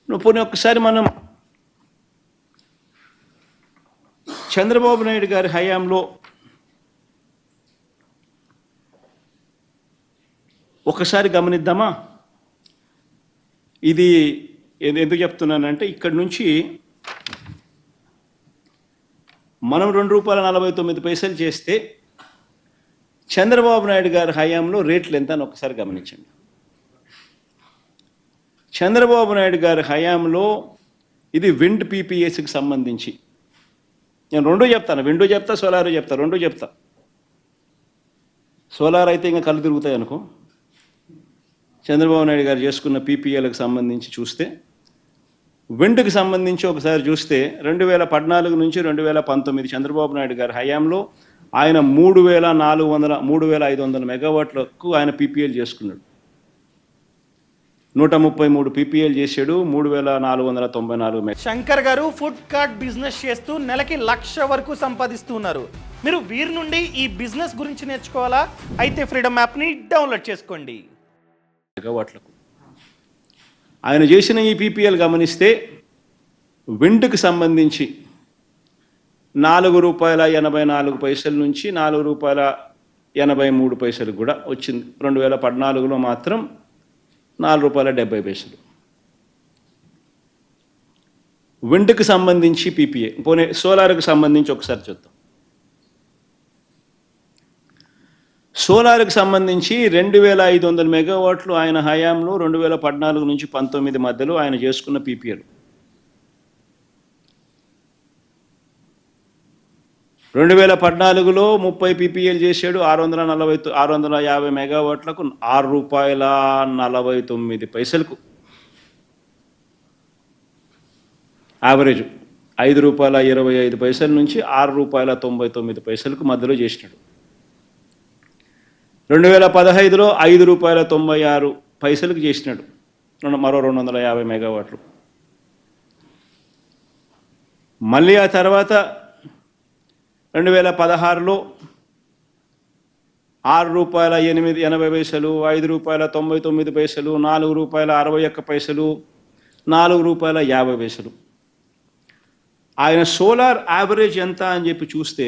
పోనీ ఒక్కసారి మనం చంద్రబాబు నాయుడు గారి హయాంలో ఒకసారి గమనిద్దామా? ఇది ఎందుకు చెప్తున్నానంటే ఇక్కడి నుంచి మనం ₹2.49 చేస్తే చంద్రబాబు నాయుడు గారి హయాంలో రేట్లు ఎంత అని ఒకసారి గమనించండి. చంద్రబాబు నాయుడు గారి హయాంలో ఇది విండ్ పీపీఎస్కి సంబంధించి నేను రెండూ చెప్తాను, విండో చెప్తా, సోలారు చెప్తా, రెండూ చెప్తా. సోలార్ అయితే ఇంకా కళ్ళు తిరుగుతాయి అనుకో. చంద్రబాబు నాయుడు గారు చేసుకున్న పీపీఎలకు సంబంధించి చూస్తే, విండ్కి సంబంధించి ఒకసారి చూస్తే 2014 నుంచి 2019 చంద్రబాబు నాయుడు గారి హయాంలో ఆయన 3,500 మెగావాట్లకు ఆయన పీపీఎల్ చేసుకున్నాడు. 133 పీపీఎల్ చేశాడు. 3,494 మెగా. శంకర్ గారు ఫుడ్ కార్ట్ బిజినెస్ చేస్తూ నెలకి 1,00,000 వరకు సంపాదిస్తున్నారు. మీరు వీరి నుండి ఈ బిజినెస్ గురించి నేర్చుకోవాలా? అయితే ఫ్రీడమ్ యాప్ని డౌన్లోడ్ చేసుకోండి. మెగావాట్లకు ఆయన చేసిన ఈ పీపీఎల్ గమనిస్తే విండ్కి సంబంధించి ₹4.84 నుంచి ₹4.83 కూడా వచ్చింది. 2014లో మాత్రం ₹4.70. విండ్కి సంబంధించి పీపీఏ. పోనీ సోలార్కి సంబంధించి ఒకసారి చూద్దాం. సోలార్కి సంబంధించి 2,500 మెగావాట్లు ఆయన హయాంలో 2014 నుంచి 19 మధ్యలో ఆయన చేసుకున్న పీపీఎల్. 2014లో 30 పీపీఎల్ చేశాడు. 650 మెగావాట్లకు ₹6.49 యావరేజ్. ₹5.25 నుంచి ₹6.99 మధ్యలో చేసినాడు. 2015లో ₹5.96 చేసినాడు, మరో 250 మెగావాట్లు. మళ్ళీ ఆ తర్వాత 2016లో ₹6.80, ₹5.99, ₹4.61, ₹4.50. ఆయన సోలార్ యావరేజ్ ఎంత అని చెప్పి చూస్తే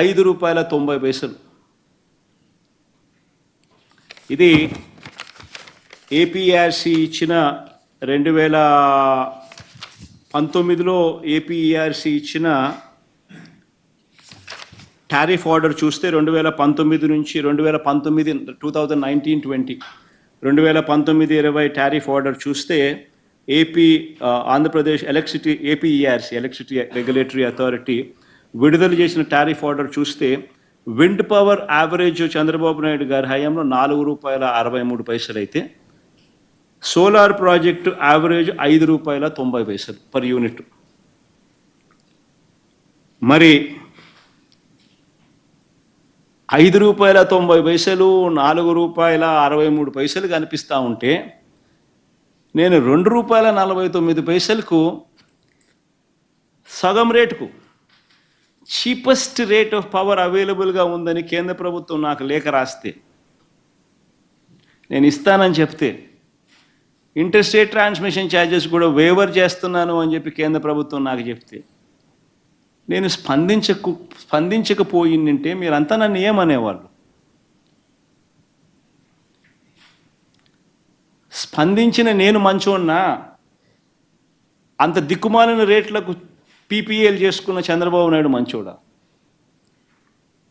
₹5.90. ఇది ఏపీఆర్సీ ఇచ్చిన 2019లో ఏపీఆర్సీ ఇచ్చిన టారిఫ్ ఆర్డర్ చూస్తే 2019 నుంచి 2019-20 2019-20 టారిఫ్ ఆర్డర్ చూస్తే Andhra Pradesh APERC electricity regulatory authority విడుదల చేసిన టారిఫ్ ఆర్డర్ చూస్తే wind power average Chandrababu Naidu గారి హయాంలో ₹4.63 అయితే solar project average ₹5.90 per unit. మరి ₹5.90, ₹4.63 కనిపిస్తూ ఉంటే నేను ₹2.49కు సగం రేటుకు చీపెస్ట్ రేట్ ఆఫ్ పవర్ అవైలబుల్గా ఉందని కేంద్ర ప్రభుత్వం నాకు లేఖ రాస్తే, నేను ఇస్తానని చెప్తే, ఇంటర్స్టేట్ ట్రాన్స్మిషన్ ఛార్జెస్ కూడా వేవర్ చేస్తున్నాను అని చెప్పి కేంద్ర ప్రభుత్వం నాకు చెప్తే, నేను స్పందించకపోయిందంటే మీరంతా నన్ను ఏమనేవాళ్ళు? స్పందించిన నేను మంచోన్నా? అంత దిక్కుమాలిన రేట్లకు పీపీఎల్ చేసుకున్న చంద్రబాబు నాయుడు మంచోడా?